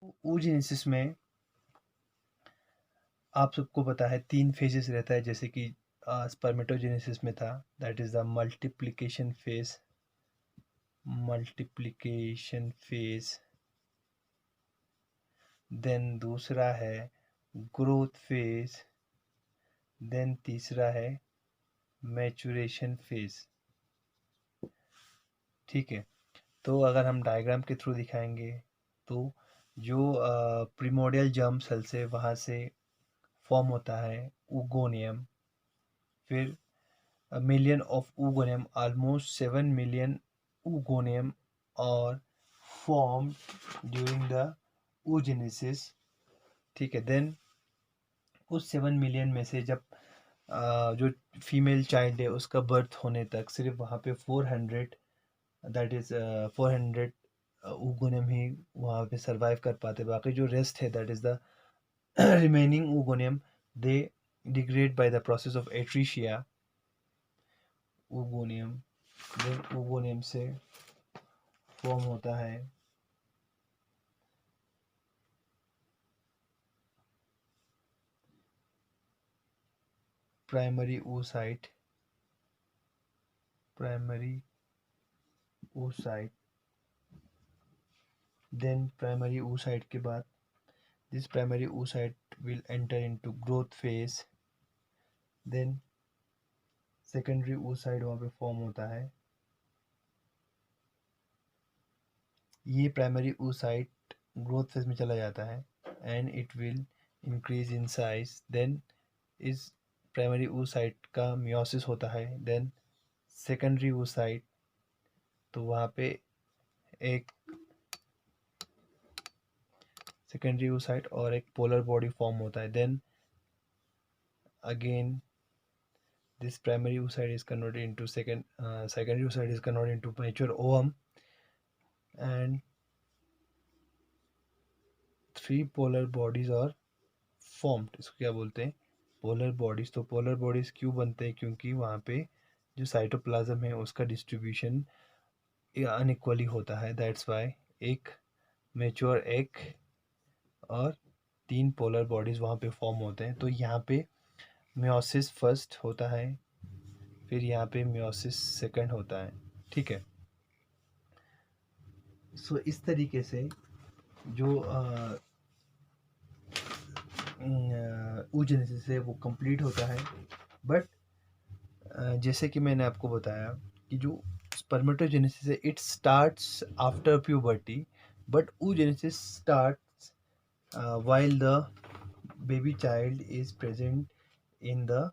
oogenesis में आप सबको पता है 3 फेजेस रहता है, जैसे कि स्पर्मेटोजेनेसिस में था, that is the multiplication phase. Then दूसरा है ग्रोथ फेज। देन तीसरा है मैचुरेशन फेज। ठीक है, तो अगर हम डायग्राम के थ्रू दिखाएंगे तो जो प्रिमोडियल जर्म सेल से वहाँ से फॉर्म होता है oogoneum, फिर a million of oogoneum, almost 7 million oogoneum are formed during the oogenesis। ठीक है, देन उस 7 मिलियन में से जब जो फीमेल चाइल्ड है उसका बर्थ होने तक सिर्फ वहाँ पे 400, दैट इज़ 400 oogoneum ही वहाँ पे सर्वाइव कर पाते। बाकी जो रेस्ट है that is the remaining oogoneum, they degrade by the process of atresia। oogoneum, then oogoneum से फॉर्म होता है primary oocyte। Then primary oocyte के बाद this primary oocyte will enter into growth phase. Then secondary oocyte वहाँ पे form होता है। ये प्राइमरी oocyte ग्रोथ फेज में चला जाता है and it will increase in size. Then इस प्राइमरी oocyte का मियोसिस होता है। देन सेकेंडरी oocyte, तो वहाँ पे एक सेकेंडरी oocyte और एक पोलर बॉडी फॉर्म होता है। Then again this primary oocyte is converted into secondary oocyte is converted into mature ovum, and 3 polar bodies are formed। इसको क्या बोलते हैं? Polar bodies. तो पोलर बॉडीज क्यों बनते हैं? क्योंकि वहाँ पे जो साइटोप्लाज्म है उसका डिस्ट्रीब्यूशन अनइक्वली होता है, दैट्स वाई एक मेच्योर एग और 3 पोलर बॉडीज वहाँ पे फॉर्म होते हैं। तो यहाँ पे मियोसिस फर्स्ट होता है, फिर यहाँ पे मियोसिस सेकंड होता है। ठीक है, सो इस तरीके से जो oogenesis है वो कंप्लीट होता है। बट जैसे कि मैंने आपको बताया कि जो स्पर्मेटोजेनेसिस है it starts after puberty, but oogenesis starts while the baby child is present in the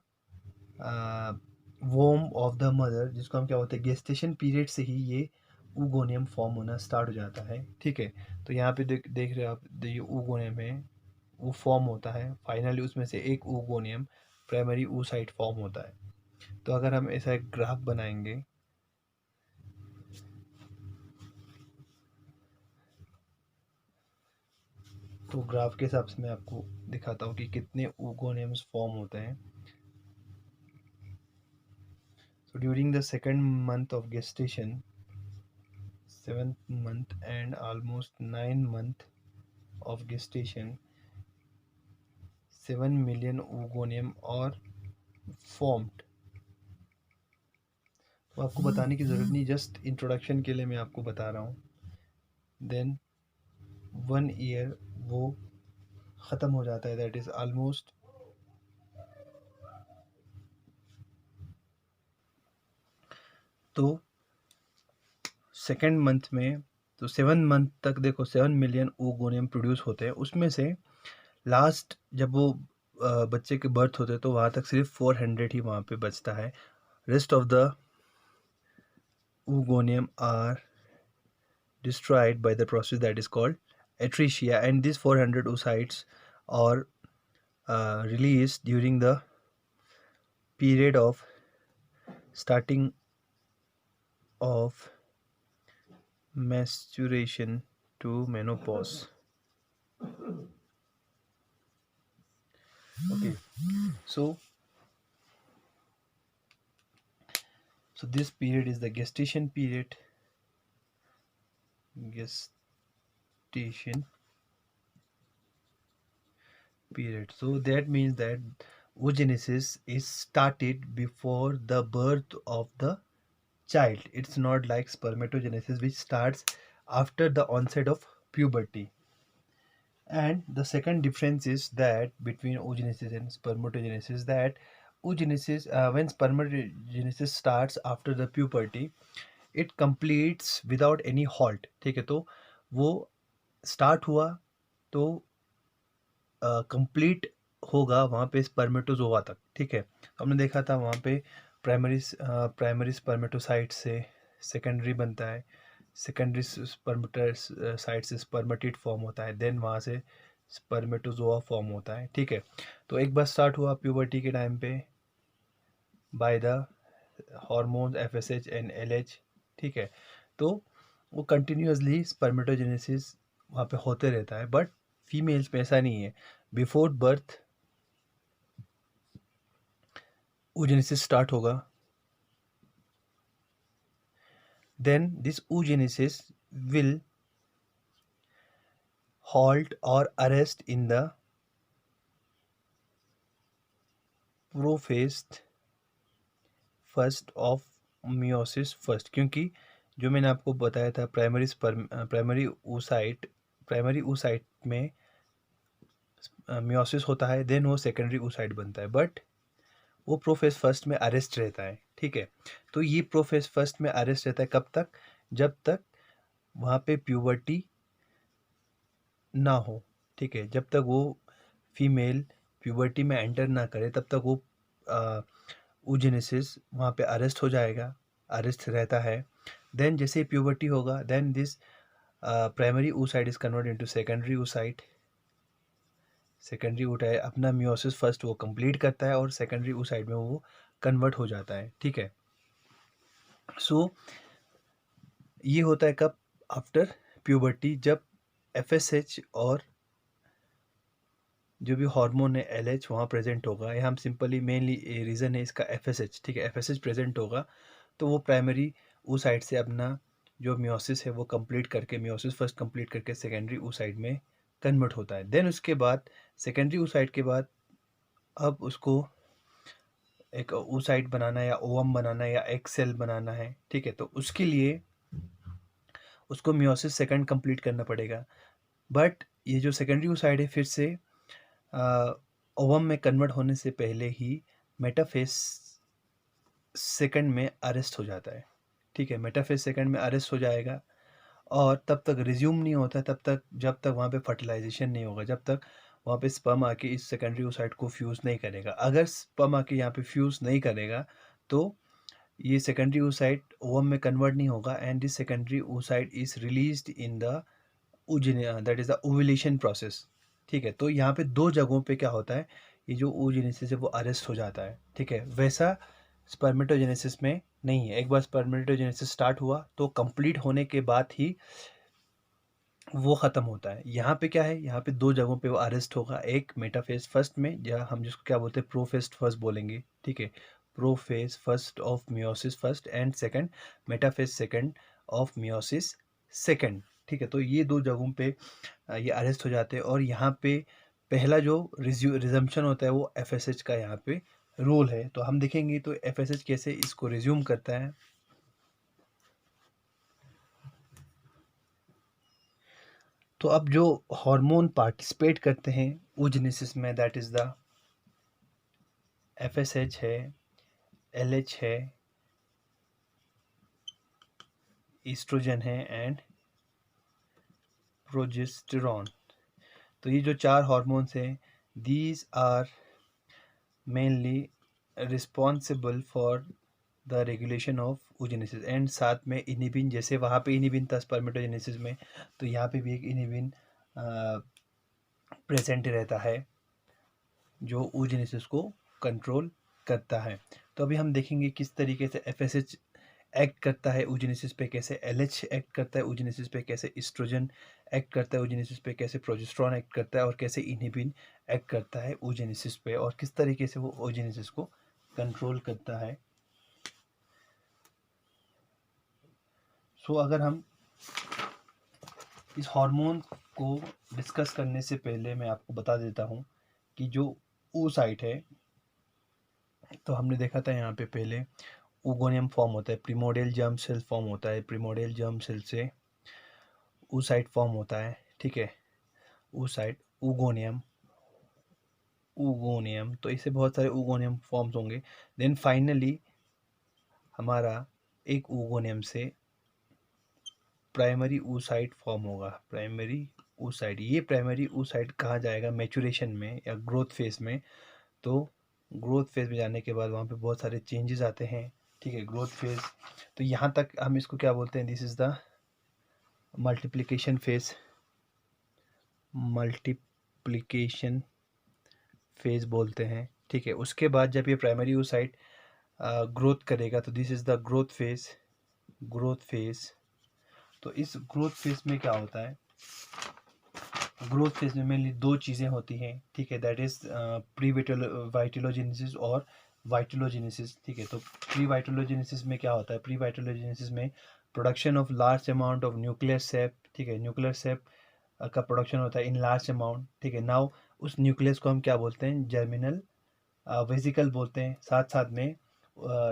womb of the mother, जिसको हम क्या बोलते हैं, गेस्टेशन पीरियड से ही ये oogoneum फॉर्म होना स्टार्ट हो जाता है। ठीक है, तो यहाँ पे देख रहे हो आप, ये oogoneum है वो फॉर्म होता है। फाइनली उसमें से एक oogoneum प्राइमरी oocyte फॉर्म होता है। तो अगर हम ऐसा एक ग्राफ बनाएंगे तो ग्राफ के हिसाब से मैं आपको दिखाता हूँ कि कितने oogoneums फॉर्म होते हैं। So during the second month of gestation, 7th month and almost 9 month of gestation, 7 million oogoneum are formed। तो आपको बताने की ज़रूरत नहीं, जस्ट इंट्रोडक्शन के लिए मैं आपको बता रहा हूँ। देन 1 ईयर वो ख़त्म हो जाता है, दैट इज़ ऑलमोस्ट तो सेकेंड मंथ में, तो 7 मंथ तक देखो 7 मिलियन oogoneum प्रोड्यूस होते हैं। उसमें से लास्ट जब वो बच्चे के बर्थ होते हैं तो वहाँ तक सिर्फ 400 ही वहाँ पे बचता है। Rest of the oogoneum are destroyed by the process that is called atresia, and these 400 oocytes are released during the period of starting of menstruation to menopause। Okay, so this period is the gestation period। 'Gestation' period. So that means that oogenesis is started before the birth of the child. It's not like spermatogenesis, which starts after the onset of puberty. And the second difference is that between oogenesis and spermatogenesis, that oogenesis, when spermatogenesis starts after the puberty, it completes without any halt. ठीक है, तो वो start हुआ तो complete होगा वहाँ पे spermatozoa तक। ठीक है, हमने देखा था वहाँ पे प्राइमरी स्पर्मेटोसाइट से सेकेंडरी बनता है, सेकेंडरी स्पर्मेटोसाइट से स्पर्मेटिड फॉर्म होता है, देन वहाँ से स्पर्मेटोजोआ फॉर्म होता है। ठीक है, तो एक बार स्टार्ट हुआ प्यूबर्टी के टाइम पे by the hormones FSH and LH। ठीक है, तो वो कंटिन्यूअसली स्पर्मेटोजेनेसिस वहाँ पे होते रहता है, बट फीमेल्स में ऐसा नहीं है। बिफोर बर्थ oogenesis स्टार्ट होगा, then this oogenesis will halt or arrest in the prophase first of meiosis first, क्योंकि जो मैंने आपको बताया था प्राइमरी oocyte में मियोसिस होता है, देन वो सेकेंडरी oocyte बनता है, बट वो प्रोफेज फर्स्ट में अरेस्ट रहता है। ठीक है, तो ये प्रोफेज फर्स्ट में अरेस्ट रहता है कब तक? जब तक वहाँ पे प्यूबर्टी ना हो। ठीक है, जब तक वो फीमेल प्यूबर्टी में एंटर ना करे तब तक वो oogenesis वहाँ पे अरेस्ट हो जाएगा, अरेस्ट रहता है। देन जैसे ही प्यूबर्टी होगा, then this primary oocyte is convert into secondary oocyte। Secondary oocyte अपना मियोसिस फर्स्ट वो कंप्लीट करता है और सेकेंडरी oocyte में वो कन्वर्ट हो जाता है। ठीक है, सो ये होता है कब? आफ्टर प्यूबर्टी, जब FSH और जो भी हार्मोन है LH वहाँ प्रेजेंट होगा। यहाँ हम सिंपली मेनली रीज़न है इसका FSH। ठीक है, FSH प्रेजेंट होगा तो वो प्राइमरी oocyte से अपना जो मियोसिस है वो कंप्लीट करके, मियोसिस फर्स्ट कंप्लीट करके सेकेंडरी oocyte में कन्वर्ट होता है। देन उसके बाद सेकेंडरी oocyte के बाद अब उसको एक oocyte बनाना है या ओवम बनाना है या एक सेल बनाना है। ठीक है, तो उसके लिए उसको मियोसिस सेकंड कंप्लीट करना पड़ेगा, बट ये जो सेकेंडरी oocyte है फिर से ओवम में कन्वर्ट होने से पहले ही मेटाफेज सेकंड में अरेस्ट हो जाता है। ठीक है, मेटाफेज सेकंड में अरेस्ट हो जाएगा और तब तक रिज्यूम नहीं होता, तब तक जब तक वहाँ पे फर्टिलाइजेशन नहीं होगा, जब तक वहाँ पे स्पर्म आके इस सेकेंडरी oocyte को फ्यूज़ नहीं करेगा। अगर स्पर्म आके यहाँ पे फ्यूज़ नहीं करेगा तो ये सेकेंडरी oocyte ओवम में कन्वर्ट नहीं होगा and this secondary oocyte is released in the that is the ovulation process. ठीक है, तो यहाँ पे दो जगहों पे क्या होता है, ये जो oogenesis है वो अरेस्ट हो जाता है। ठीक है, वैसा स्पर्मेटोजेनेसिस में नहीं है। एक बार स्पर्मेटोजेनेसिस स्टार्ट हुआ तो कंप्लीट होने के बाद ही वो ख़त्म होता है। यहाँ पे क्या है, यहाँ पे दो जगहों पे वो अरेस्ट होगा, एक मेटाफेज फर्स्ट में, या हम जिसको क्या बोलते हैं प्रोफेज फर्स्ट बोलेंगे। ठीक है, prophase first of meiosis first and second metaphase second of meiosis second. ठीक है, तो ये दो जगहों पे ये अरेस्ट हो जाते हैं और यहाँ पे पहला जो रिजम्पशन होता है वो FSH का यहाँ पे रोल है। तो हम देखेंगे तो FSH कैसे इसको रिज्यूम करता है। तो अब जो हार्मोन पार्टिसिपेट करते हैं oogenesis में, दैट इज़ द FSH है, LH है, ईस्ट्रोजन है एंड प्रोजेस्टेरॉन। तो ये जो चार हार्मोन्स हैं, these are mainly responsible for the regulation of oogenesis and साथ में इनिबिन, जैसे वहाँ पे इनिबिन था स्पर्मेटोजेनेसिस में, तो यहाँ पे भी एक इनिबिन प्रेजेंट रहता है जो oogenesis को कंट्रोल करता है। तो अभी हम देखेंगे किस तरीके से FSH एक्ट करता है oogenesis पे, कैसे LH एक्ट करता है oogenesis पे, कैसे ईस्ट्रोजन एक्ट करता है oogenesis पे, कैसे प्रोजेस्टेरॉन एक्ट करता है और कैसे इनिबिन एक्ट करता है oogenesis पे, और किस तरीके से वो oogenesis को कंट्रोल करता है। सो अगर हम इस हार्मोन को डिस्कस करने से पहले मैं आपको बता देता हूँ कि जो ओ साइट है, तो हमने देखा था यहाँ पे पहले ओगोनियम फॉर्म होता है, प्रिमोडियल जर्म सेल फॉर्म होता है, प्रिमोडियल जर्म सेल से oocyte फॉर्म होता है, ठीक है। oocyte, ओगोनियम, ओगोनियम, तो इससे बहुत सारे ओगोनियम फॉर्म्स होंगे। देन फाइनली हमारा एक ओगोनियम से प्राइमरी oocyte फॉर्म होगा, प्राइमरी oocyte। ये प्राइमरी oocyte कहाँ जाएगा मैचुरेशन में या ग्रोथ फेज में। तो ग्रोथ फेज में जाने के बाद वहाँ पे बहुत सारे चेंजेस आते हैं, ठीक है, ग्रोथ फेज। तो यहाँ तक हम इसको क्या बोलते हैं, this is the multiplication phase, multiplication phase बोलते हैं, ठीक है। उसके बाद जब ये प्राइमरी oocyte ग्रोथ करेगा तो this is the growth phase, growth phase. तो इस ग्रोथ फेज में क्या होता है, ग्रोथ फेज में मेनली दो चीज़ें होती हैं, ठीक है, दैट इज प्री वाइटिलोजेनेसिस और वाइटिलोजेनेसिस, ठीक है। तो प्री वाइटिलोजेनेसिस में क्या होता है, प्री वाइटिलोजेनेसिस में production of large amount of nuclear sap, ठीक है, न्यूक्लियर सेप का प्रोडक्शन होता है इन लार्ज अमाउंट, ठीक है। नाउ उस न्यूक्लियस को हम क्या बोलते हैं, जर्मिनल वेसिकल बोलते हैं। साथ साथ में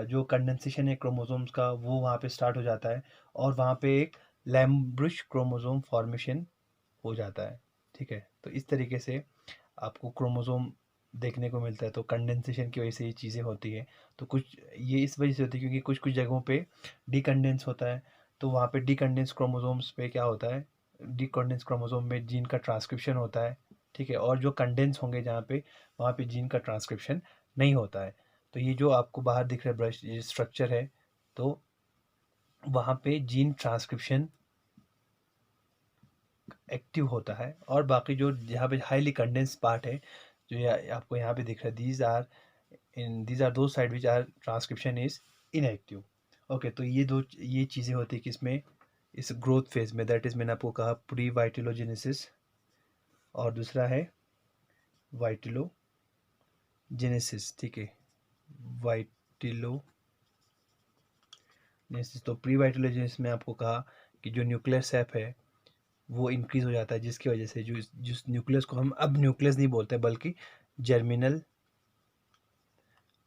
जो कंडेंसेशन है क्रोमोसोम्स का वो वहाँ पे स्टार्ट हो जाता है और वहाँ पे एक लैम्ब्रुश क्रोमोसोम फॉर्मेशन हो जाता है, ठीक है। तो इस तरीके से आपको क्रोमोसोम देखने को मिलता है। तो कंडेंसेशन की वजह से ये चीज़ें होती है। तो कुछ ये इस वजह से होती है क्योंकि कुछ कुछ जगहों पे डिकंडेंस होता है, तो वहाँ पे डिकंडेंस क्रोमोसोम्स पे क्या होता है, डिकंडेंस क्रोमोसोम में जीन का ट्रांसक्रिप्शन होता है, ठीक है। और जो कंडेंस होंगे जहाँ पे, वहाँ पे जीन का ट्रांसक्रिप्शन नहीं होता है। तो ये जो आपको बाहर दिख रहा है ब्रश, ये स्ट्रक्चर है, तो वहाँ पे जीन ट्रांसक्रिप्शन एक्टिव होता है। और बाकी जो यहाँ पे हाईली कंडेंस पार्ट है, जो आपको यहाँ पे दिख रहा है, दीज आर दो side which are transcription is inactive. Okay, तो ये चीज़ें होती है किसमें, इस ग्रोथ फेज में, दैट इज मैंने आपको कहा प्री वाइटिलोजेनेसिस और दूसरा है वाइटिलोजेनेसिस, ठीक है, वाइटिलोजेनेसिस। तो प्री वाइटिलोजेनेसिस में आपको कहा कि जो न्यूक्लियर सेप है वो इंक्रीज हो जाता है, जिसकी वजह से जो जिस न्यूक्लियस को हम अब न्यूक्लियस नहीं बोलते बल्कि जर्मिनल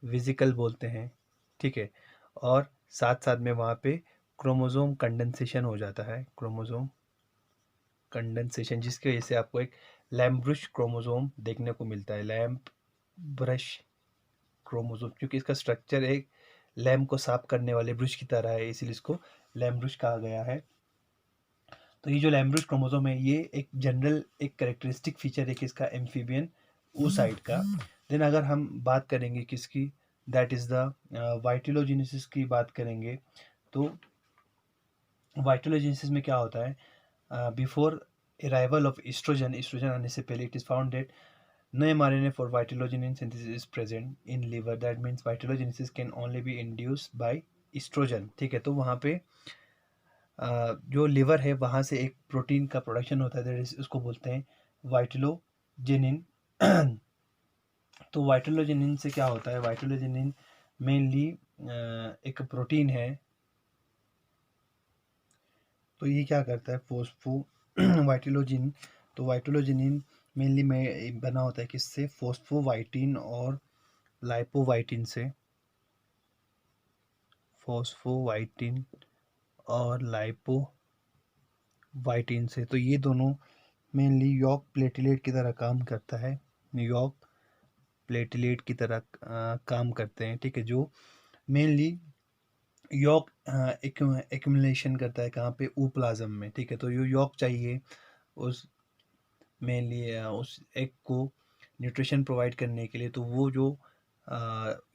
वेसिकल बोलते हैं, ठीक है। और साथ साथ में वहाँ पे क्रोमोसोम कंडेंसेशन हो जाता है, क्रोमोसोम कंडेंसेशन, जिसकी वजह से आपको एक लैम्ब्रुश क्रोमोसोम देखने को मिलता है, लैम्प ब्रश क्रोमोसोम, क्योंकि इसका स्ट्रक्चर एक लैम्प को साफ करने वाले ब्रश की तरह है, इसीलिए इसको लैम्ब्रुश कहा गया है। तो ये जो लैम्ब्रुश क्रोमोसोम है ये एक जनरल एक कैरेक्टरिस्टिक फीचर है किसका, एम्फीबियन oocyte का। देन अगर हम बात करेंगे किसकी, दैट इज द वाइटिलोजेनेसिस की बात करेंगे। तो वाइटिलोजेनेसिस में क्या होता है, before arrival of estrogen, estrogen आने से पहले it is found that no mRNA for vitellogenin synthesis is present in liver, that means vitellogenesis can only be induced by estrogen, ठीक है। तो वहाँ पे जो लिवर है वहाँ से एक प्रोटीन का प्रोडक्शन होता है, उसको बोलते हैं वाइटिलोजेनिन। तो वाइटिलोजेनिन से क्या होता है, वाइटिलोजेनिन मेनली एक प्रोटीन है। तो ये क्या करता है, फोस्फो वाइटिलोजिन, तो वाइटिलोजेनिन मेनली में बना होता है किससे, फोस्फोवाइटिन और लाइपोवाइटिन से, फोस्फोवाइटिन और लाइपोवाइटिन से। तो ये दोनों मेनली यॉर्क प्लेटलेट की तरह काम करता है, यॉर्क प्लेटलेट की तरह काम करते हैं, ठीक है। जो मेनली यॉर्क एक्यूमुलेशन करता है कहाँ पे, प्लाज्म में, ठीक है। तो ये यॉर्क चाहिए उस मेनली उस एग को न्यूट्रिशन प्रोवाइड करने के लिए। तो वो जो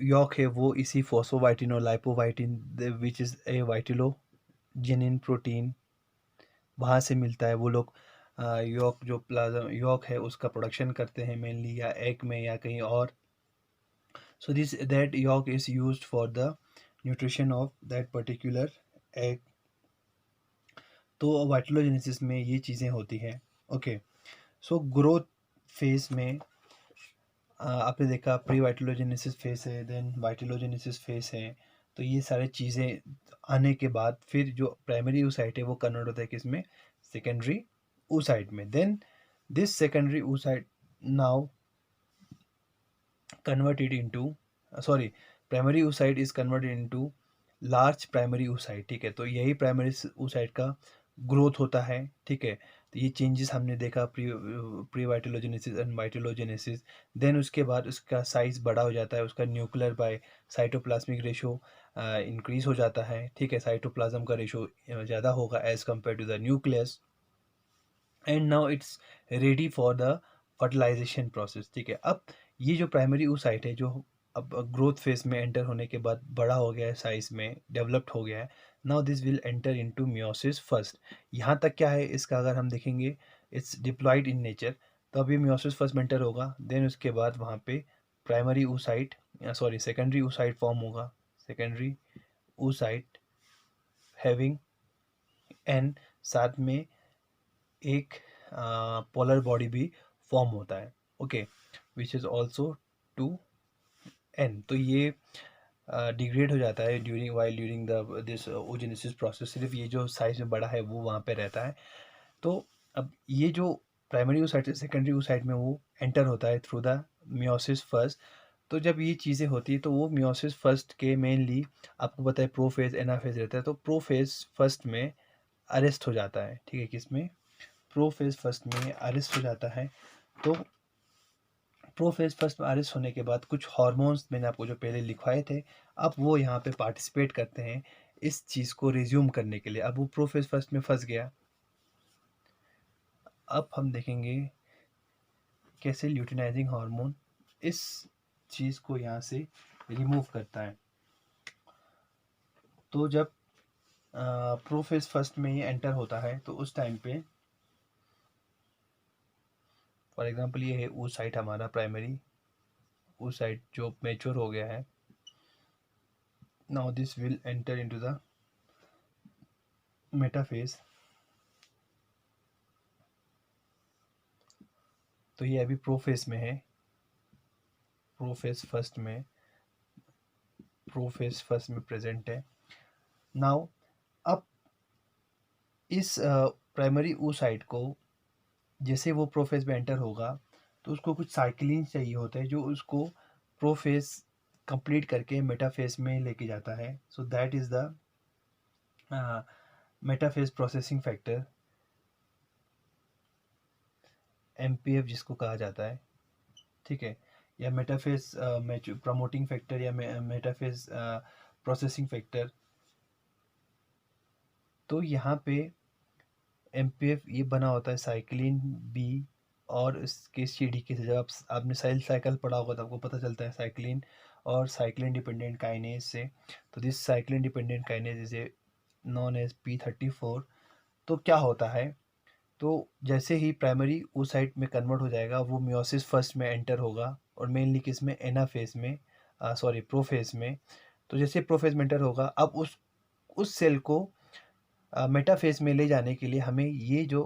यॉर्क है वो इसी फोस्फोवाइटिन और लाइपोवाइटिन विच इज़ ए वाइटिलोजेनिन प्रोटीन, वहाँ से मिलता है। वो लोग यॉर्क जो प्लाज्म यॉर्क है उसका प्रोडक्शन करते हैं मेनली या एग में या कहीं और। So this that York is used for the nutrition of that particular egg. तो वाइटिलोजेनेसिस में ये चीज़ें होती हैं, ओके। सो ग्रोथ फेज में आपने देखा प्री वाइटिलोजेनेसिस फेज है, देन वाइटिलोजेनेसिस फेज है। तो ये सारी चीज़ें आने के बाद फिर जो प्राइमरी oocyte है वो कन्वर्ट होता है किसमें, सेकेंडरी oocyte में। Then this secondary oocyte now converted into sorry primary oocyte is converted into large primary oocyte, ठीक है। तो यही प्राइमरी oocyte का ग्रोथ होता है, ठीक है। तो ये चेंजेस हमने देखा pre vitellogenesis and vitellogenesis. Then उसके बाद उसका साइज बड़ा हो जाता है, उसका nuclear by cytoplasmic ratio increase हो जाता है, ठीक है। साइटोप्लाज्म का रेशो ज़्यादा होगा as compare to the nucleus, and now it's ready for the fertilisation process, ठीक है। अब ये जो प्राइमरी oocyte है, जो अब ग्रोथ फेज में एंटर होने के बाद बड़ा हो गया है, साइज में डेवलप्ड हो गया है, now this will enter into meiosis first. यहाँ तक क्या है इसका, अगर हम देखेंगे इट्स डिप्लॉयड इन नेचर। तो अभी मियोसिस फर्स्ट में एंटर होगा, देन उसके बाद वहाँ पे primary oocyte sorry secondary oocyte form होगा, सेकेंडरी oocyte हैविंग एंड साथ में एक पोलर बॉडी भी फॉर्म होता है, okay, which is also two n. तो ये डिग्रेड हो जाता है during the this oogenesis process. सिर्फ ये जो साइज में बड़ा है वो वहाँ पे रहता है। तो अब ये जो प्राइमरी oocyte से सेकेंडरी oocyte में वो एंटर होता है थ्रू द मियोसिस फर्स्ट। तो जब ये चीज़ें होती है तो वो मियोसिस फर्स्ट के मेनली आपको पता है प्रोफेज एनाफेज रहता है। तो प्रोफेज फर्स्ट में अरेस्ट हो जाता है, ठीक है। किसमें? प्रोफेज फर्स्ट में अरेस्ट हो जाता है। तो प्रोफेज फर्स्ट में अरेस्ट होने के बाद कुछ हार्मोन्स मैंने आपको जो पहले लिखवाए थे, अब वो यहाँ पे पार्टिसिपेट करते हैं इस चीज़ को रिज्यूम करने के लिए। अब वो प्रोफेज फर्स्ट में फंस गया। अब हम देखेंगे कैसे ल्यूटिनाइजिंग हार्मोन इस चीज़ को यहाँ से रिमूव करता है। तो जब प्रोफेज फर्स्ट में ये एंटर होता है तो उस टाइम पे फॉर एग्जांपल ये है oocyte हमारा प्राइमरी oocyte जो मैच्योर हो गया है। Now this will enter into the metaphase. तो ये अभी प्रोफेज में है, प्रोफेज फर्स्ट में प्रेजेंट है। नाउ अब इस प्राइमरी oocyte को जैसे वो प्रोफेज में एंटर होगा तो उसको कुछ साइक्लिन चाहिए होता है जो उसको प्रोफेज कंप्लीट करके मेटाफेज में लेके जाता है। So that is the metaphase processing factor, MPF जिसको कहा जाता है, ठीक है। या मेटाफेज प्रमोटिंग फैक्टर या मेटाफेज प्रोसेसिंग फैक्टर। तो यहाँ पे एमपीएफ ये बना होता है साइक्लिन बी और इसके सीडीके से। जब आपने सेल साइकिल पढ़ा होगा तो आपको पता चलता है साइक्लिन और साइक्लिन डिपेंडेंट काइनेज से। तो this cyclin dependent kinase is a known as P34। तो क्या होता है, तो जैसे ही प्राइमरी oocyte में कन्वर्ट हो जाएगा वो मियोसिस फर्स्ट में एंटर होगा और मेनली किस में, एनाफेज में, सॉरी प्रोफेज में। तो जैसे प्रोफेज में एंटर होगा अब उस सेल को मेटाफेज में ले जाने के लिए हमें ये जो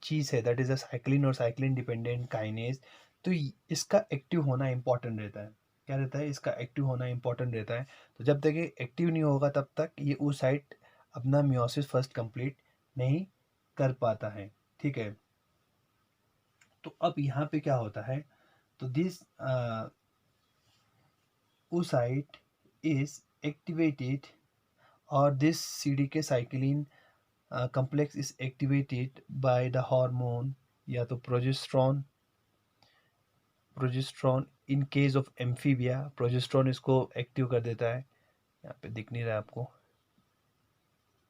चीज़ है दैट इज़ अ साइक्लिन और साइक्लिन डिपेंडेंट काइनेज। तो इसका एक्टिव होना इंपॉर्टेंट रहता है। क्या रहता है? इसका एक्टिव होना इंपॉर्टेंट रहता है। तो जब तक ये एक्टिव नहीं होगा तब तक ये oocyte अपना मियोसिस फर्स्ट कंप्लीट नहीं कर पाता है, ठीक है। तो अब यहाँ पे क्या होता है, तो this oocyte is activated or this CDK cycline complex is activated by the hormone या तो progesterone in case of amphibia. Progesterone इसको एक्टिव कर देता है, यहाँ पे दिख नहीं रहा है आपको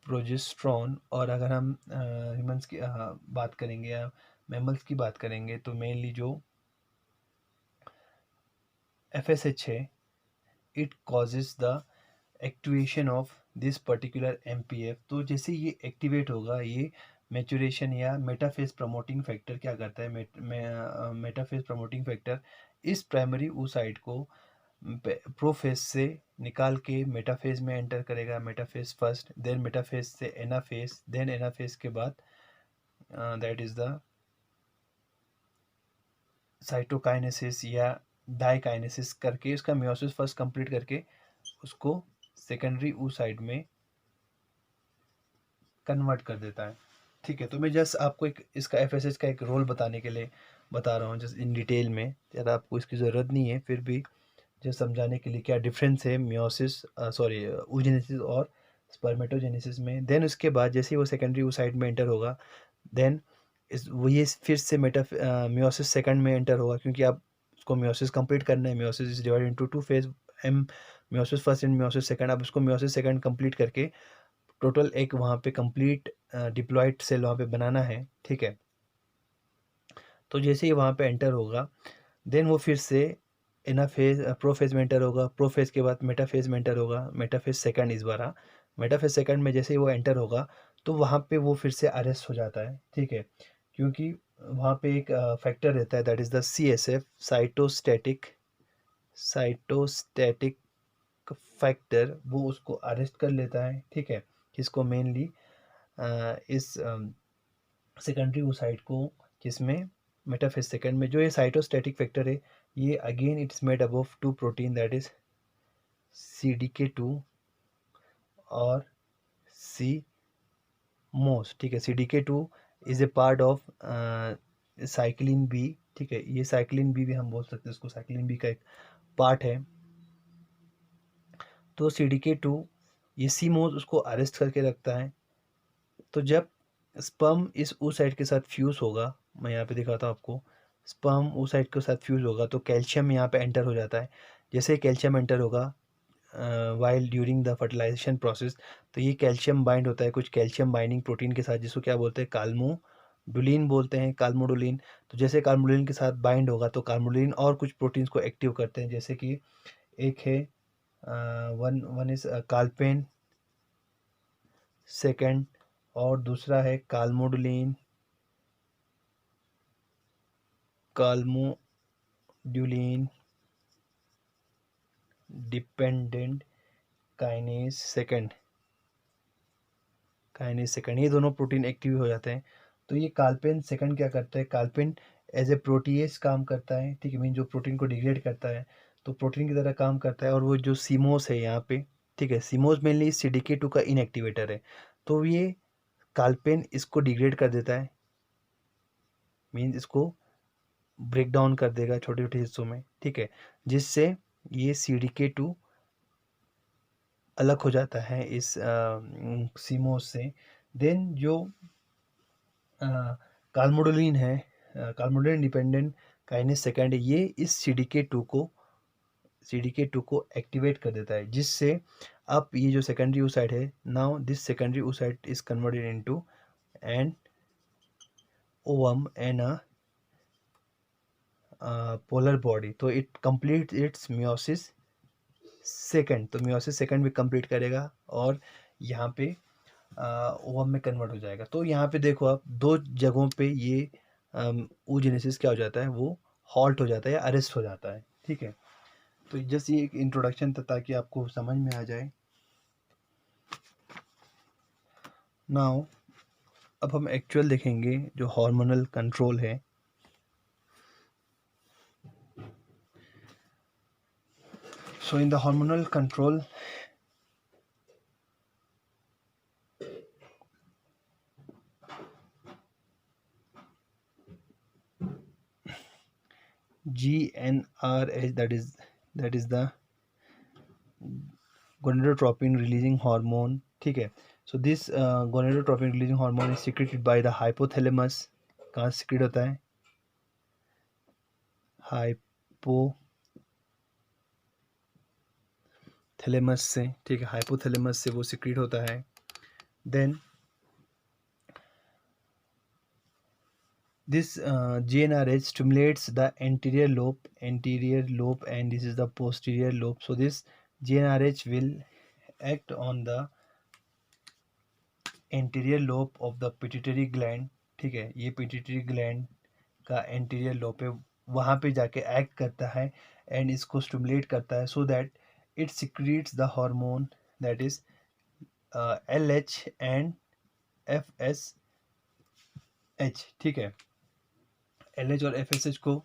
प्रोजेस्ट्रॉन। और अगर हम ह्यूमंस की बात करेंगे या मैमल्स की बात करेंगे तो मेनली जो FSH है, it causes the activation of this particular MPF। तो जैसे ये एक्टिवेट होगा ये मैचुरेशन या मेटाफेज प्रमोटिंग फैक्टर क्या करता है, मेटाफेज प्रमोटिंग फैक्टर इस प्राइमरी oocyte को प्रोफेज से निकाल के मेटाफेज में एंटर करेगा, मेटाफेज फर्स्ट, देन मेटाफेज से एनाफेज, देन एनाफेज के बाद दैट इज द साइटोकाइनेसिस या डाइकाइनेसिस करके उसका मियोसिस फर्स्ट कंप्लीट करके उसको सेकेंडरी oocyte में कन्वर्ट कर देता है। ठीक है, तो मैं जस्ट आपको एक इसका एफएसएच का एक रोल बताने के लिए बता रहा हूँ जस्ट इन डिटेल में, ज़्यादा आपको इसकी ज़रूरत नहीं है, फिर भी जस्ट समझाने के लिए क्या डिफरेंस है मियोसिस सॉरी oogenesis और स्पर्मेटोजेनेसिस में। देन उसके बाद जैसे ही वो सेकेंडरी oocyte में एंटर होगा, देन इस वो ये फिर से मियोसिस सेकंड में एंटर होगा, क्योंकि आप उसको मियोसिस कंप्लीट करना है। Meiosis is divided into two phase, um meiosis first and meiosis second. आप उसको मियोसिस सेकंड कंप्लीट करके टोटल एक वहाँ पे कंप्लीट डिप्लॉयड सेल वहाँ पे बनाना है, ठीक है। तो जैसे ही वहाँ पे एंटर होगा, देन वो फिर से एनाफेज प्रोफेज में एंटर होगा। प्रोफेज के बाद मेटाफेज में एंटर होगा। मेटाफेज सेकंड इस बार मेटाफेज सेकंड में जैसे ही वो एंटर होगा, तो वहाँ पे वो फिर से अरेस्ट हो जाता है, ठीक है, क्योंकि वहाँ पे एक फैक्टर रहता है, that is the CSF, cytostatic factor, वो उसको अरेस्ट कर लेता है, ठीक है। किसको मेनली इस सेकेंडरी oocyte को, किसमें, मेटाफेज सेकंड में। जो ये साइटोस्टैटिक फैक्टर है, ये again it's made up of two protein, that is CDK2 और CMOS, ठीक है। CDK2 is a part of cyclin B, ठीक है। ये साइक्लिन बी भी हम बोल सकते हैं इसको, साइक्लिन बी का एक पार्ट है। तो CDK2 ये CMOS उसको अरेस्ट करके रखता है। तो जब स्पर्म इस oocyte के साथ फ्यूज़ होगा, मैं यहाँ पे दिखाता हूँ आपको, स्पर्म oocyte के साथ फ्यूज़ होगा तो कैल्शियम यहाँ पे एंटर हो जाता है। जैसे कैल्शियम एंटर होगा while during the fertilisation process, तो ये कैल्शियम बाइंड होता है कुछ कैल्शियम बाइंडिंग प्रोटीन के साथ, जिसको क्या बोलते हैं, काल्मोडुलिन बोलते हैं, काल्मोडुलिन। तो जैसे काल्मोडुलिन के साथ बाइंड होगा तो काल्मोडुलिन और कुछ प्रोटीन्स को एक्टिव करते हैं, जैसे कि एक है वन वन इज काल्पेन सेकंड, और दूसरा है काल्मोडुलिन, काल्मोड्यूलिन डिपेंडेंट काइनेज सेकंड, ये दोनों प्रोटीन एक्टिव हो जाते हैं। तो ये काल्पेन सेकंड क्या करता है, काल्पेन एज ए प्रोटीएज काम करता है, ठीक है, मीन जो प्रोटीन को डिग्रेड करता है, तो प्रोटीन की तरह काम करता है। और वो जो सीमोस है यहाँ पे, ठीक है, सीमोस मेनली CDK2 का इनएक्टिवेटर है। तो ये काल्पेन इसको डिग्रेड कर देता है, मीन इसको ब्रेक डाउन कर देगा छोटे छोटे हिस्सों में, ठीक है, जिससे ये CDK2 अलग हो जाता है इस सीमोस से। देन जो काल्मोडुलिन है, काल्मोडुलिन डिपेंडेंट काइनेज सेकंड, ये इस CDK2 को एक्टिवेट कर देता है, जिससे अब ये जो सेकेंडरी oocyte है, now this secondary oocyte is converted into an ovum and a polar body. तो it complete its meiosis second, तो मियोसिस सेकंड भी कंप्लीट करेगा और यहाँ पे ओवम में कन्वर्ट हो जाएगा। तो यहाँ पे देखो आप, दो जगहों पे ये oogenesis क्या हो जाता है, वो हॉल्ट हो जाता है या अरेस्ट हो जाता है, ठीक है। तो जस्ट ये एक इंट्रोडक्शन था ताकि आपको समझ में आ जाए। नाउ अब हम एक्चुअल देखेंगे जो हार्मोनल कंट्रोल है। So in the hormonal control, GnRH, that is the gonadotropin releasing hormone, ठीक है। So this gonadotropin releasing hormone is secreted by the hypothalamus। कहाँ secret होता है, हाइपोथैलेमस से, ठीक है, हाइपोथैलेमस से वो secret होता है। Then this GnRH stimulates the anterior lobe, and this is the posterior lobe. So this GnRH will act on the anterior lobe of the pituitary gland, ठीक है। ये pituitary gland का anterior lobe है, वहाँ पे जाके act करता है and इसको stimulate करता है, so that it secretes the hormone, that is LH and FSH, ठीक है। LH और FSH को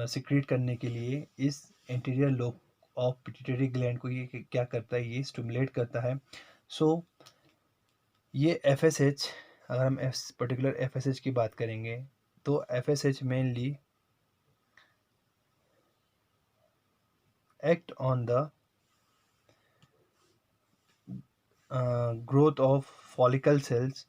सिक्रीट करने के लिए इस anterior lobe of pituitary gland को ये क्या करता है, ये स्टिमुलेट करता है। सो ये FSH अगर हम पर्टिकुलर FSH की बात करेंगे तो FSH mainly act on the growth of follicle cells.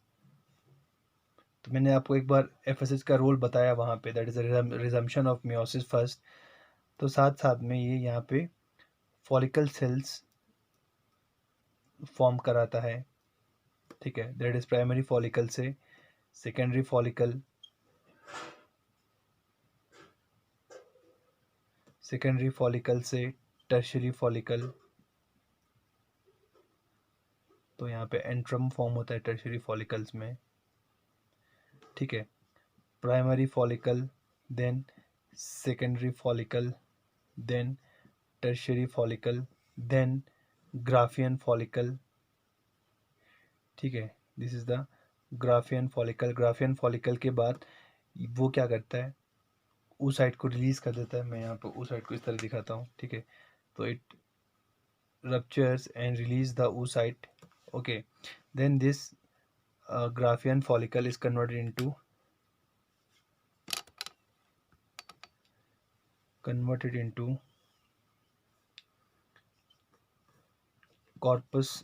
तो मैंने आपको एक बार FSH का रोल बताया वहाँ पे, that is resumption of meiosis first. तो साथ साथ में ये यहाँ पे फॉलिकल सेल्स फॉर्म कराता है, ठीक है। दैट इज प्राइमरी फॉलिकल से सेकेंडरी फॉलिकल, सेकेंडरी फॉलिकल से टर्शियरी फॉलिकल। तो यहाँ पे एंट्रम फॉर्म होता है टर्शियरी फॉलिकल्स में, ठीक है। Primary follicle, then secondary follicle, then tertiary follicle, then Graafian follicle, ठीक है। This is the Graafian follicle. Graafian follicle के बाद वो क्या करता है, oocyte को रिलीज कर देता है। मैं यहाँ पे oocyte को इस तरह दिखाता हूँ, ठीक है। तो it ruptures and release the oocyte, okay. Then this Graafian follicle is converted into corpus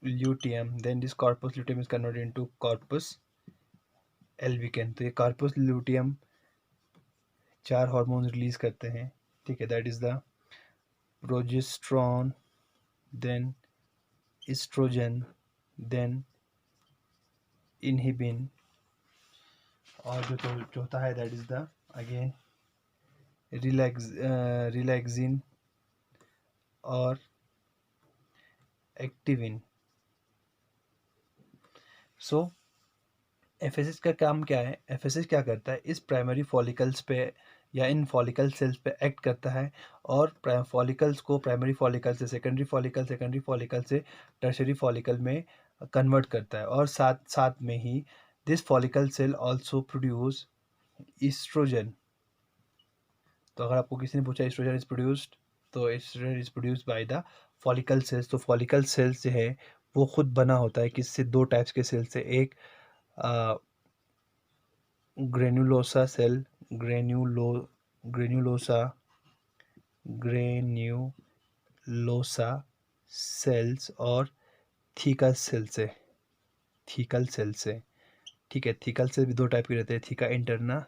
luteum. Then this corpus luteum is converted into corpus albicans. तो ये corpus luteum 4 हार्मोन्स रिलीज करते हैं, ठीक है। That is the progesterone, then estrogen, then inhibin, और जो चौथा है that is the again relaxin और एक्टिविन। सो FSH का काम क्या है, FSH क्या करता है, इस प्राइमरी फॉलिकल्स पे या इन फॉलिकल सेल्स पे एक्ट करता है और फॉलिकल्स को प्राइमरी फॉलिकल से सेकेंडरी फॉलिकल, सेकेंडरी फॉलिकल से टर्शियरी फॉलिकल में कन्वर्ट करता है। और साथ साथ में ही this follicle cell also produce estrogen. तो अगर आपको किसी ने पूछा ईस्ट्रोजन इज प्रोड्यूस्ड, तो estrogen is produced by the follicle cells. तो फॉलिकल सेल्स जो है वो खुद बना होता है किससे, दो टाइप्स के सेल से। एक ग्रेन्युलोसा सेल, ग्रेन्युलोसा सेल्स और थीकल सेल से, ठीक है। थीकल सेल भी दो टाइप के रहते हैं, थीका इंटरना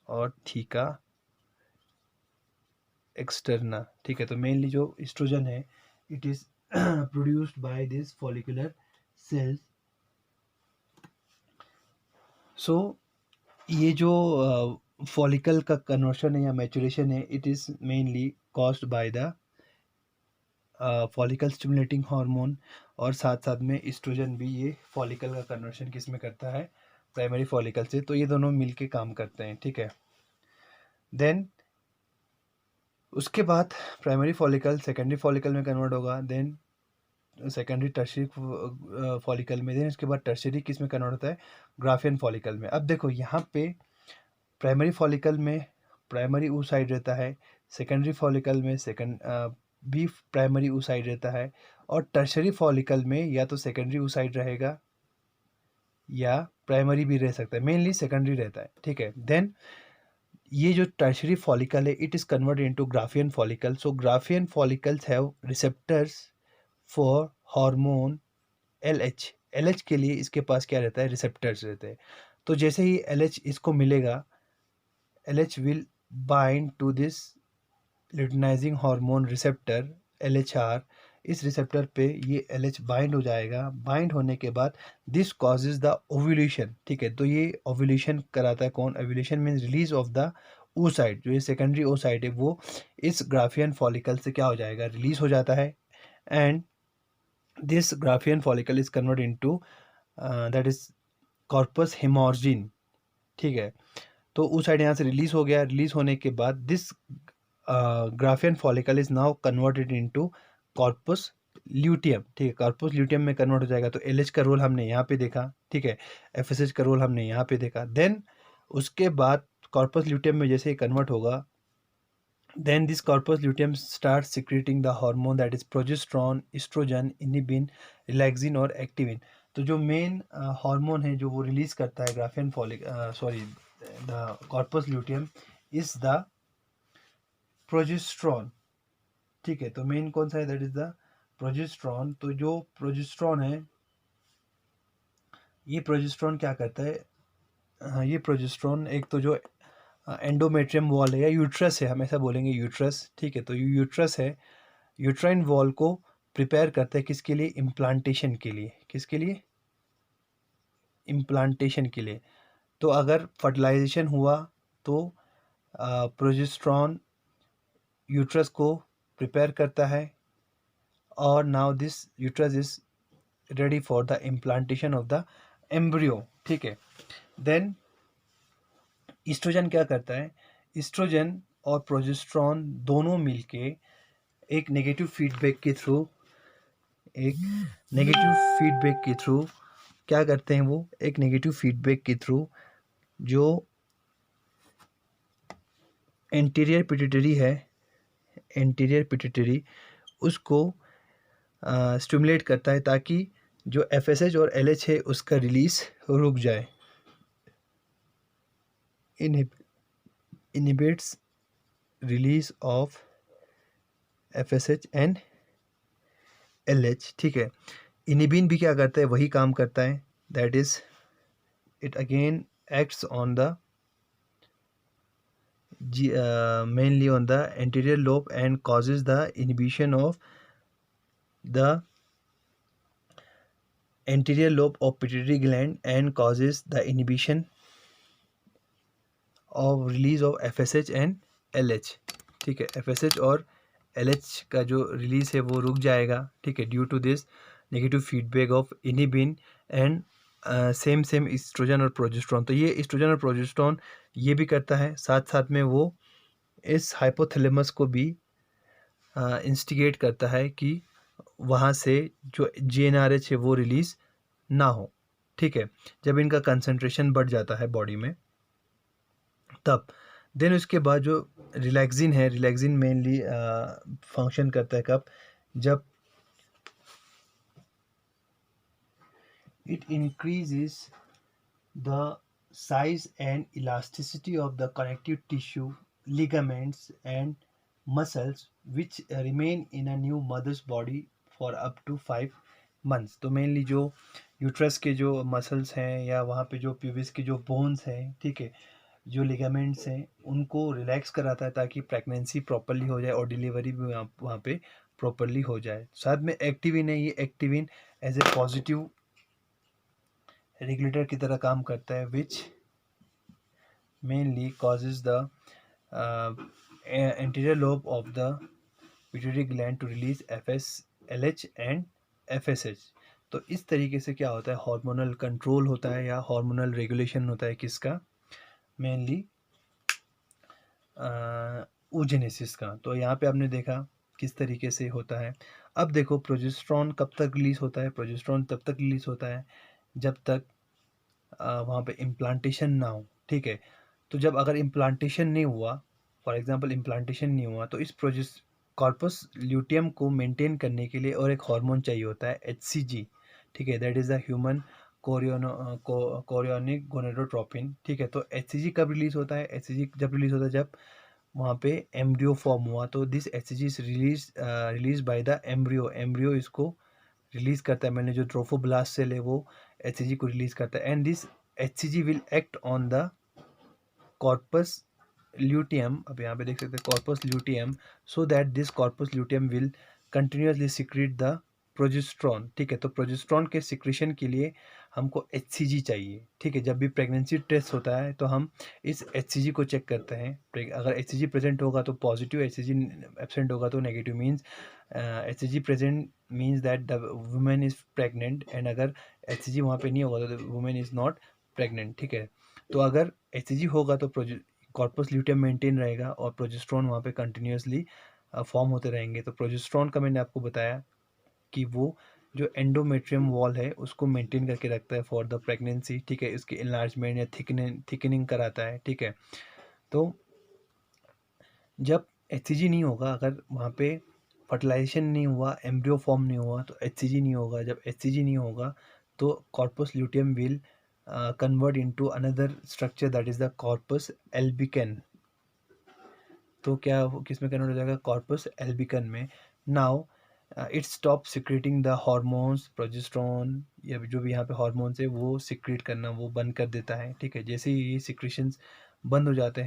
और थीका एक्सटर्ना, ठीक है। तो मेनली जो एस्ट्रोजन है it is produced by this follicular cells. So ये जो फॉलिकल का कन्वर्शन है या मैचुरेशन है, it is mainly caused by the follicle stimulating hormone. और साथ साथ में एस्ट्रोजन भी ये फॉलिकल का कन्वर्शन किस में करता है, प्राइमरी फॉलिकल से। तो ये दोनों मिलके काम करते हैं, ठीक है। देन उसके बाद प्राइमरी फॉलिकल सेकेंडरी फॉलिकल में कन्वर्ट होगा, देन सेकेंडरी टर्शियरी फॉलिकल में, देन उसके बाद टर्शियरी किस में कन्वर्ट होता है, ग्राफियन फॉलिकल में। अब देखो यहाँ पे प्राइमरी फॉलिकल में प्राइमरी oocyte रहता है, सेकेंडरी फॉलिकल में भी प्राइमरी oocyte रहता है, और टर्शियरी फॉलिकल में या तो सेकेंडरी oocyte रहेगा या प्राइमरी भी रह सकता है, मेनली सेकेंडरी रहता है, ठीक है। देन ये जो टर्शियरी फॉलिकल है it is converted into Graafian follicle. So Graafian follicles have receptors for hormone LH के लिए इसके पास क्या रहता है, रिसेप्टर्स रहते हैं। तो जैसे ही LH इसको मिलेगा, LH will bind to this luteinizing hormone receptor LHR। इस रिसेप्टर पे ये LH बाइंड हो जाएगा। बाइंड होने के बाद दिस कॉजेज द ओव्यूलेशन, ठीक है। तो ये ओव्यूलेशन कराता है कौन, ovulation means release of the oocyte। जो ये सेकेंडरी oocyte है वो इस ग्राफियन फॉलिकल से क्या हो जाएगा, रिलीज हो जाता है। And this Graafian follicle is convert into that is corpus haemorrhagicum, ठीक है। तो oocyte यहाँ से रिलीज हो गया। रिलीज होने के बाद this Graafian follicle is now converted into corpus luteum, ठीक है। कॉर्पस ल्यूटियम में कन्वर्ट हो जाएगा। तो LH का रोल हमने यहाँ पे देखा, ठीक है। FSH का रोल हमने यहाँ पे देखा। देन उसके बाद कॉर्पस ल्यूटियम में जैसे ही कन्वर्ट होगा, Then this corpus luteum starts secreting the hormone that is progesterone, estrogen, inhibin, relaxin और activin. तो जो मेन हार्मोन है जो वो रिलीज करता है Graafian folic sorry the corpus luteum is the progesterone. ठीक है, तो मेन कौन सा है, दैट इज द प्रोजेस्ट्रॉन. तो जो प्रोजेस्ट्रॉन है, ये प्रोजेस्ट्रॉन क्या करता है, ये प्रोजेस्ट्रॉन एक तो जो एंडोमेट्रियम वॉल है या यूट्रस है, हम ऐसा बोलेंगे यूट्रस. ठीक है, तो ये यूट्रस है, यूट्राइन वॉल को प्रिपेयर करता है किसके लिए, इम्प्लांटेशन के लिए. किसके लिए, इम्प्लांटेशन के लिए. तो अगर फर्टिलाइजेशन हुआ तो प्रोजेस्ट्रॉन यूट्रस को प्रिपेयर करता है और now this uterus is ready for the implantation of the embryo. ठीक है, देन ईस्ट्रोजन क्या करता है, ईस्ट्रोजन और प्रोजेस्ट्रॉन दोनों मिलके एक नेगेटिव फीडबैक के थ्रू, एक नेगेटिव फीडबैक के थ्रू क्या करते हैं, वो एक नेगेटिव फीडबैक के थ्रू जो एंटीरियर पिट्यूटरी है, एंटीरियर पिट्यूटरी उसको स्टिमुलेट करता है ताकि जो एफएसएच और एलएच है उसका रिलीज रुक जाए. Inhibits release of FSH and LH. ठीक है, इनिबिन भी क्या करता है, वही काम करता है, that is it again acts on the mainly on the anterior lobe and causes the inhibition of the anterior lobe of pituitary gland and causes the inhibition of release of FSH and LH. ठीक है, FSH और LH का जो release है वो रुक जाएगा. ठीक है, due to this negative feedback of inhibin and same estrogen और प्रोजेस्ट्रॉन. तो ये ईस्ट्रोजन और प्रोजेस्ट्रॉन ये भी करता है, साथ साथ में वो इस हाइपोथैलेमस को भी इंस्टिगेट करता है कि वहाँ से जो GnRH है वो रिलीज़ ना हो. ठीक है, जब इनका कंसंट्रेशन बढ़ जाता है बॉडी में तब. देन उसके बाद जो रिलैक्सिन है, रिलैक्सिन मेनली फंक्शन करता है कब, जब it increases the size and elasticity of the connective tissue, ligaments and muscles which remain in a new mother's body for up to 5 months. तो मेनली जो यूट्रस के जो मसल्स हैं या वहाँ पे जो प्यूबिस के जो बोन्स हैं, ठीक है, जो लिगामेंट्स हैं, उनको रिलैक्स कराता है ताकि प्रेगनेंसी प्रॉपरली हो जाए और डिलीवरी भी वहाँ पे प्रॉपरली हो जाए. साथ में एक्टिविन है, ये activin as a positive regulator की तरह काम करता है which mainly causes the anterior lobe of the pituitary gland to release LH and FSH. तो इस तरीके से क्या होता है, हार्मोनल कंट्रोल होता है या हार्मोनल रेगुलेशन होता है किसका, मेनली oogenesis का. तो यहाँ पे आपने देखा किस तरीके से होता है. अब देखो प्रोजेस्ट्रॉन कब तक रिलीज होता है, प्रोजेस्ट्रॉन तब तक रिलीज होता है जब तक वहाँ पे इम्प्लांटेशन ना हो. ठीक है, तो जब अगर इम्प्लांटेशन नहीं हुआ, फॉर एग्जांपल इम्प्लांटेशन नहीं हुआ, तो इस कॉर्पस ल्यूटियम को मेंटेन करने के लिए और एक हार्मोन चाहिए होता है HCG. ठीक है, that is the human chorionic gonadotropin. ठीक है, तो HCG कब रिलीज होता है, HCG जब रिलीज होता है जब वहाँ पे एम्ब्रियो फॉर्म हुआ. तो this HCG is release by the embryo. Embryo इसको रिलीज करता है, मैंने जो ट्रोफोब्लास्ट सेल है वो HCG को रिलीज करता है. And this HCG will act on the corpus luteum. अब यहाँ पे देख सकते हैं corpus luteum, so that this corpus luteum will continuously secrete the progesterone. ठीक है, तो प्रोजेस्ट्रॉन के सिक्रेशन के लिए हमको HCG चाहिए. ठीक है, जब भी प्रेगनेंसी टेस्ट होता है तो हम इस HCG को चेक करते हैं. अगर HCG प्रेजेंट होगा तो पॉजिटिव, HCG एब्सेंट होगा तो negative. Means HCG present means that the women is pregnant, and अगर HCG वहाँ पे नहीं होगा तो the women is not pregnant. ठीक है, तो अगर HCG होगा तो कॉर्पस ल्यूटियम मेंटेन रहेगा और प्रोजेस्ट्रॉन वहाँ पे कंटिन्यूसली फॉर्म होते रहेंगे. तो प्रोजेस्ट्रॉन का मैंने आपको बताया कि वो जो एंडोमेट्रियम वॉल है उसको मेंटेन करके रखता है फॉर द प्रेगनेंसी. ठीक है, इसके इनलार्जमेंट या थिकनिंग कराता है. ठीक है, तो जब HCG नहीं होगा अगर वहाँ पे फर्टिलाइजेशन नहीं हुआ, एम्ब्रियो फॉर्म नहीं हुआ, तो HCG नहीं होगा। जब HCG नहीं होगा तो corpus luteum will convert into another structure that is the corpus albicans. तो क्या किस में कन्वर्ट हो जाएगा? कॉर्पस एल्बिकन में। Now it stop secreting the hormones, progesterone या जो भी यहाँ पे हार्मोन्स है वो सिक्रेट करना वो बंद कर देता है। ठीक है, जैसे ही ये सिक्रेशंस बंद हो जाते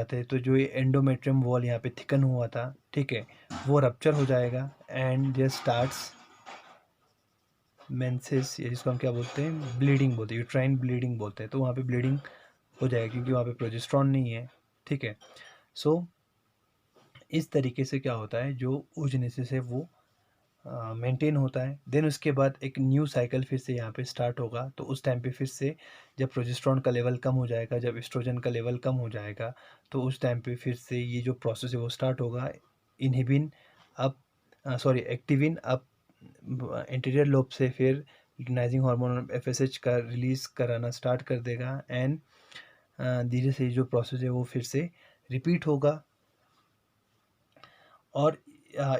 हैं तो जो ये एंडोमेट्रियम वॉल यहाँ पे थिकन हुआ था, ठीक है, वो रप्चर हो जाएगा एंड देयर स्टार्ट्स मेंसेस, या जिसको हम क्या बोलते हैं, ब्लीडिंग बोलते हैं, यूट्राइन ब्लीडिंग बोलते हैं। तो वहाँ पे ब्लीडिंग हो जाएगी क्योंकि वहाँ पे प्रोजेस्टेरोन नहीं है। ठीक है, सो इस तरीके से क्या होता है, जो oogenesis है वो मेंटेन होता है। देन उसके बाद एक न्यू साइकिल फिर से यहाँ पे स्टार्ट होगा। तो उस टाइम पे फिर से जब प्रोजेस्टेरोन का लेवल कम हो जाएगा, जब एस्ट्रोजन का लेवल कम हो जाएगा, तो उस टाइम पे फिर से ये जो प्रोसेस है वो स्टार्ट होगा। इनहिबिन अब एक्टिविन अब इंटीरियर लोब से फिर लिग्नाइजिंग हार्मोन एफएसएच का रिलीज कराना स्टार्ट कर देगा एंड धीरे से जो प्रोसेस है वो फिर से रिपीट होगा। और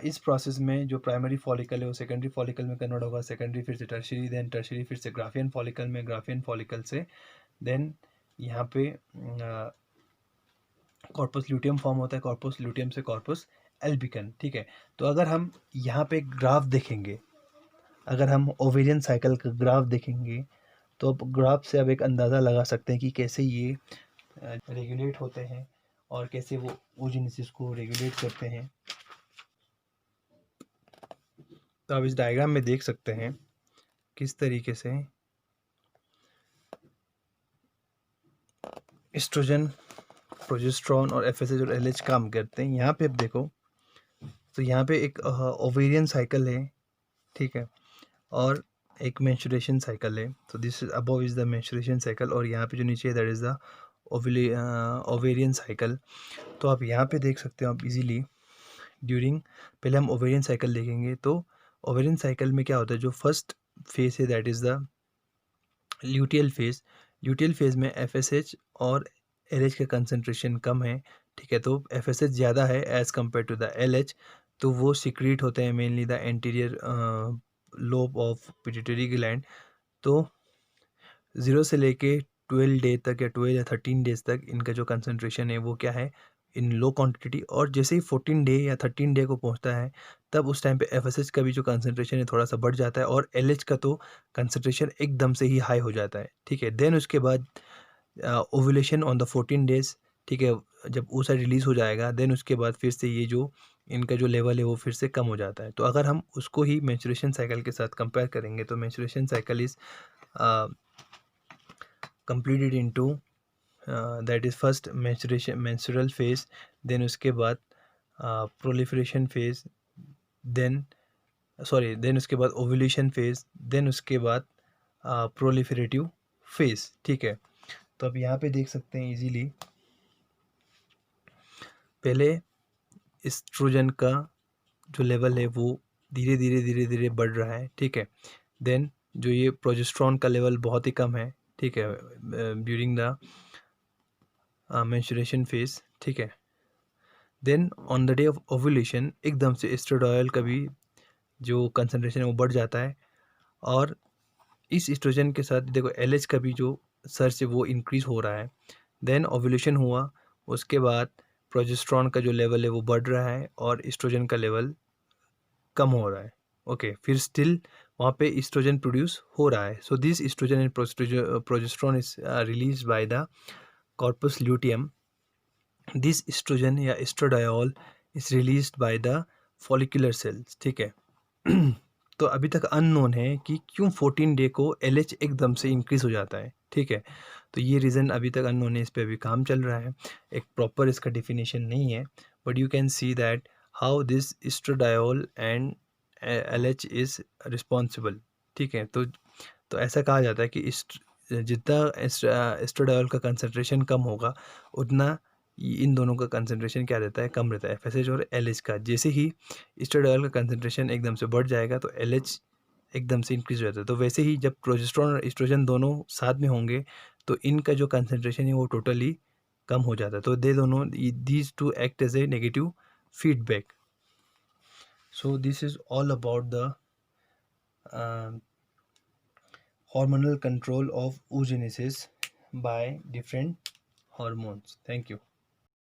इस प्रोसेस में जो प्राइमरी फॉलिकल है वो सेकेंडरी फॉलिकल में कन्वर्ट होगा, सेकेंडरी फिर से टर्शियरी, देन टर्शियरी फिर से ग्राफियन फॉलिकल में, ग्राफियन फॉलिकल से देन यहाँ पे कॉर्पस ल्यूटियम फॉर्म होता है, कॉर्पस ल्यूटियम से कॉर्पस एल्बिकन। ठीक है, तो अगर हम यहाँ पे ग्राफ देखेंगे, अगर हम ओवेरियन साइकिल का ग्राफ देखेंगे तो अब ग्राफ से अब एक अंदाज़ा लगा सकते हैं कि कैसे ये रेगुलेट होते हैं और कैसे वो oogenesis को रेगुलेट करते हैं। तो आप इस डायग्राम में देख सकते हैं किस तरीके से एस्ट्रोजन, प्रोजेस्टेरोन और एफएसएच और एलएच काम करते हैं। यहाँ पे अब देखो, तो यहाँ पे एक ओवेरियन साइकिल है, ठीक है, और एक मेंस्ट्रुएशन साइकिल है। तो this is above is the menstruation cycle और यहाँ पे जो नीचे है that is the ovarian cycle. तो आप यहाँ पे देख सकते हो आप इजीली ड्यूरिंग, पहले हम ओवेरियन साइकिल देखेंगे। तो ओवेरियन साइकिल में क्या होता है, जो फर्स्ट फेज है that is the luteal phase. Luteal phase में एफएसएच और एलएच का कंसंट्रेशन कम है। ठीक है, तो एफएसएच ज़्यादा है as compare to the LH, तो वो सिक्रीट होते हैं mainly the anterior lobe of pituitary gland. तो 0 से लेके 12 डे तक या 12 या 13 डेज तक इनका जो कंसंट्रेशन है वो क्या है, इन लो क्वांटिटी। और जैसे ही 14 डे या 13 डे को पहुंचता है तब उस टाइम पे एफएसएच का भी जो कंसंट्रेशन है थोड़ा सा बढ़ जाता है और एलएच का तो कंसंट्रेशन एकदम से ही हाई हो जाता है। ठीक है, देन उसके बाद ओव्यूलेशन ऑन द 14 डेज। ठीक है, जब ऊसा रिलीज हो जाएगा देन उसके बाद फिर से ये जो इनका जो लेवल है वो फिर से कम हो जाता है। तो अगर हम उसको ही मेंस्ट्रुएशन साइकिल के साथ कंपेयर करेंगे तो menstruation cycle is completed into that is first menstrual phase, then उसके बाद proliferation phase, then उसके बाद ovulation phase, then उसके बाद proliferative phase। ठीक है, तो अब यहाँ पे देख सकते हैं इजीली, पहले एस्ट्रोजन का जो लेवल है वो धीरे धीरे धीरे धीरे बढ़ रहा है। ठीक है, देन जो ये प्रोजेस्टेरोन का लेवल बहुत ही कम है। ठीक है, ड्यूरिंग द मेंस्ट्रुएशन फेज। ठीक है, then on the day of ovulation एकदम से एस्ट्रोडायल का भी जो कंसंट्रेशन है वो बढ़ जाता है और इस एस्ट्रोजन के साथ देखो एलएच का भी जो सर्च है वो इंक्रीज हो रहा है। देन ओव्यूलेशन हुआ, उसके बाद प्रोजेस्टेरोन का जो लेवल है वो बढ़ रहा है और एस्ट्रोजन का लेवल कम हो रहा है। ओके, फिर स्टिल वहाँ पे एस्ट्रोजन प्रोड्यूस हो रहा है। So this estrogen and progesterone is release by the corpus luteum. This estrogen या estradiol is released by the follicular cells. ठीक है, तो अभी तक अननोन है कि क्यों 14 डे को एलएच एकदम से इंक्रीज हो जाता है। ठीक है, तो ये रीज़न अभी तक अननोन है, इस पे अभी काम चल रहा है, एक प्रॉपर इसका डिफिनेशन नहीं है। But you can see that how this estradiol and LH is responsible. ठीक है, तो ऐसा कहा जाता है कि जितना एस्ट्रोडायोल का कंसंट्रेशन कम होगा उतना इन दोनों का कंसंट्रेशन क्या रहता है, कम रहता है, एफएसएच और एलएच का। जैसे ही एस्ट्रोडायोल का कंसंट्रेशन एकदम से बढ़ जाएगा तो एलएच एकदम से इंक्रीज हो जाता है। तो वैसे ही जब प्रोजेस्टेरोन और एस्ट्रोजन दोनों साथ में होंगे तो इनका जो कंसंट्रेशन है वो टोटली कम हो जाता है। तो दे दोनों, these two act as a negative feedback. So this is all about the hormonal control of oogenesis by different hormones. Thank you.